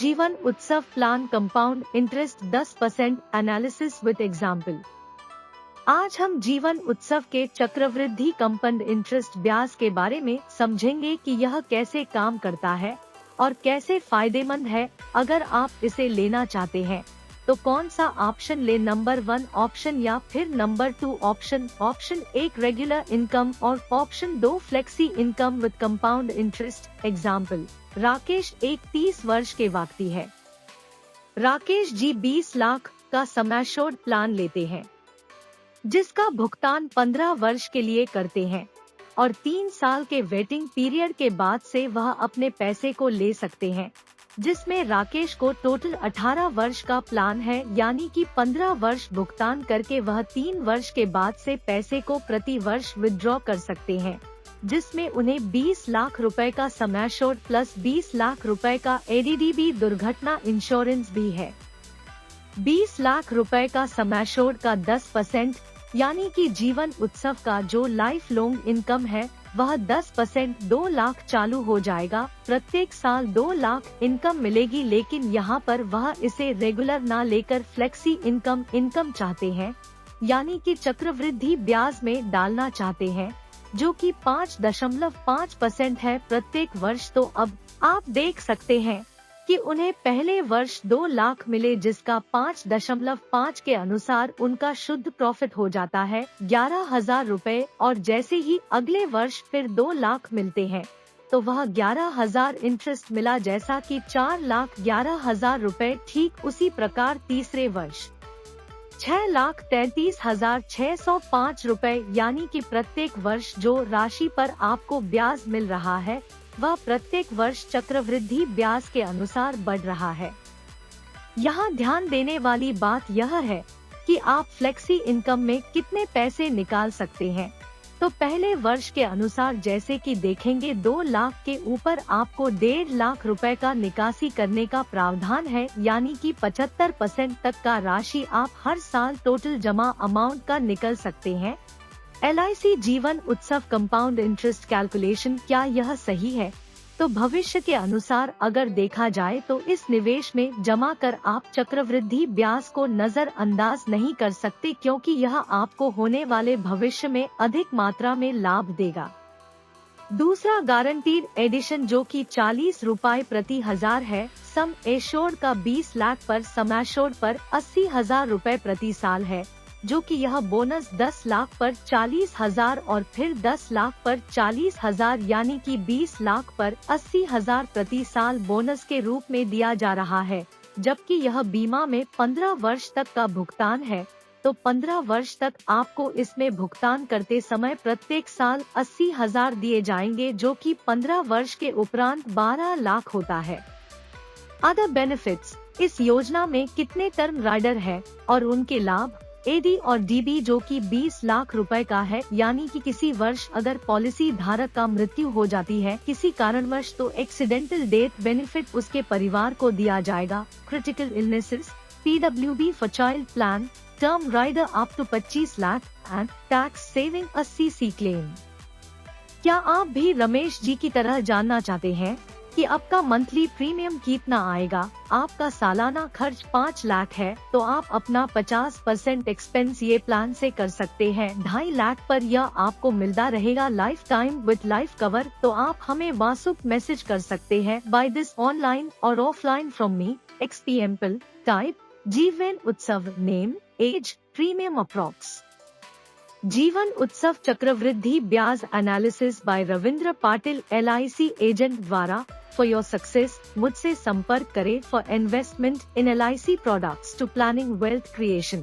जीवन उत्सव plan compound interest 10% analysis with example. आज हम जीवन उत्सव के चक्रवृद्धि कंपाउंड इंटरेस्ट ब्याज के बारे में समझेंगे कि यह कैसे काम करता है और कैसे फायदेमंद है। अगर आप इसे लेना चाहते हैं तो कौन सा ऑप्शन ले, नंबर 1 ऑप्शन या फिर number 2 option. Option 1 regular income और option 2 flexi income with compound interest. Example, Rakesh एक 30 वर्ष के व्यक्ति है। राकेश जी 20 लाख का सम एश्योर्ड प्लान लेते हैं जिसका भुगतान 15 वर्ष के लिए करते हैं और 3 साल के वेटिंग पीरियड के बाद से वह अपने पैसे को ले सकते हैं, जिसमें राकेश को टोटल 18 वर्ष का प्लान है, यानी कि 15 वर्ष भुगतान करके वह 3 वर्ष के बाद से पैसे को प्रति वर्ष विथड्रॉ कर सकते हैं, जिसमें उन्हें 20 लाख रुपए का सम एश्योर्ड प्लस 20 लाख रुपए का एडीडीबी दुर्घटना इंश्योरेंस भी है। 20 लाख रुपए का सम एश्योर्ड का 10% यानी कि जीवन उत्सव का जो लाइफ लॉन्ग इनकम है वह 10% 2 लाख चालू हो जाएगा। प्रत्येक साल 2 लाख इनकम मिलेगी, लेकिन यहाँ पर वह इसे रेगुलर ना लेकर फ्लेक्सी इनकम चाहते हैं, यानी कि चक्रवृद्धि ब्याज में डालना चाहते हैं, जो कि 5.5% है प्रत्येक वर्ष। तो अब आप देख सकते हैं कि उन्हें पहले वर्ष 2 लाख मिले, जिसका 5.5 के अनुसार उनका शुद्ध प्रॉफिट हो जाता है 11,000 रुपए, और जैसे ही अगले वर्ष फिर 2 लाख मिलते हैं तो वह 11,000 इंटरेस्ट मिला, जैसा कि 4,11,000 रुपए। ठीक उसी प्रकार तीसरे वर्ष 6,33,605 रुपए, यानी कि प्रत्येक वर्ष जो राशि पर आपको ब्याज मिल रहा है वह प्रत्येक वर्ष चक्रवृद्धि ब्याज के अनुसार बढ़ रहा है। यहाँ ध्यान देने वाली बात यह है कि आप फ्लेक्सी इनकम में कितने पैसे निकाल सकते हैं। तो पहले वर्ष के अनुसार जैसे कि देखेंगे 2 लाख के ऊपर आपको 1.5 लाख रुपए का निकासी करने का प्रावधान है, यानी कि 75% तक का राशि आप हर साल टोटल जमा अमाउंट का निकल सकते हैं। LIC जीवन उत्सव कंपाउंड इंटरेस्ट कैलकुलेशन, क्या यह सही है? तो भविष्य के अनुसार अगर देखा जाए तो इस निवेश में जमा कर आप चक्रवृद्धि ब्याज को नजरअंदाज नहीं कर सकते, क्योंकि यह आपको होने वाले भविष्य में अधिक मात्रा में लाभ देगा। दूसरा गारंटीड एडिशन जो कि 40 रुपए प्रति हजार है। सम एश्योर्ड का 20 लाख पर सम एश्योर्ड पर 80,000 रुपए प्रति साल है, जो कि यह बोनस 10 लाख पर 40,000 और फिर 10 लाख पर 40,000 यानी कि 20 लाख पर 80,000 प्रति साल बोनस के रूप में दिया जा रहा है। जबकि यह बीमा में 15 वर्ष तक का भुगतान है, तो 15 वर्ष तक आपको इसमें भुगतान करते समय प्रत्येक साल 80,000 दिए जाएंगे, जो कि 15 वर्ष के उपरांत 12 लाख होता है। अदर बेनिफिट्स, इस योजना में कितने टर्म राइडर है और उनके लाभ। एडी और डीबी जो कि 20 लाख रुपए का है, यानी कि किसी वर्ष अगर पॉलिसी धारक का मृत्यु हो जाती है किसी कारणवश तो एक्सीडेंटल डेथ बेनिफिट उसके परिवार को दिया जाएगा। Critical illnesses, PWB for child plan, term rider up to 25 lakh and tax saving 80C claim. क्या आप भी रमेश जी की तरह जानना चाहते हैं कि आपका मंथली प्रीमियम कितना आएगा? आपका सालाना खर्च 5 लाख है तो आप अपना 50% एक्सपेंस ये प्लान से कर सकते हैं। 2.5 लाख पर यह आपको मिलता रहेगा life time with life cover. तो आप हमें व्हाट्सएप मैसेज कर सकते हैं बाय दिस ऑनलाइन और ऑफलाइन फ्रॉम मी। एक्सपीएमपल टाइप जीवन उत्सव, नेम, एज, प्रीमियम अप्रॉक्स। जीवन उत्सव चक्रवृद्धि ब्याज analysis by Ravindra Patil, LIC agent द्वारा। फॉर योर सक्सेस मुझसे संपर्क करें for investment in LIC products to planning wealth creation.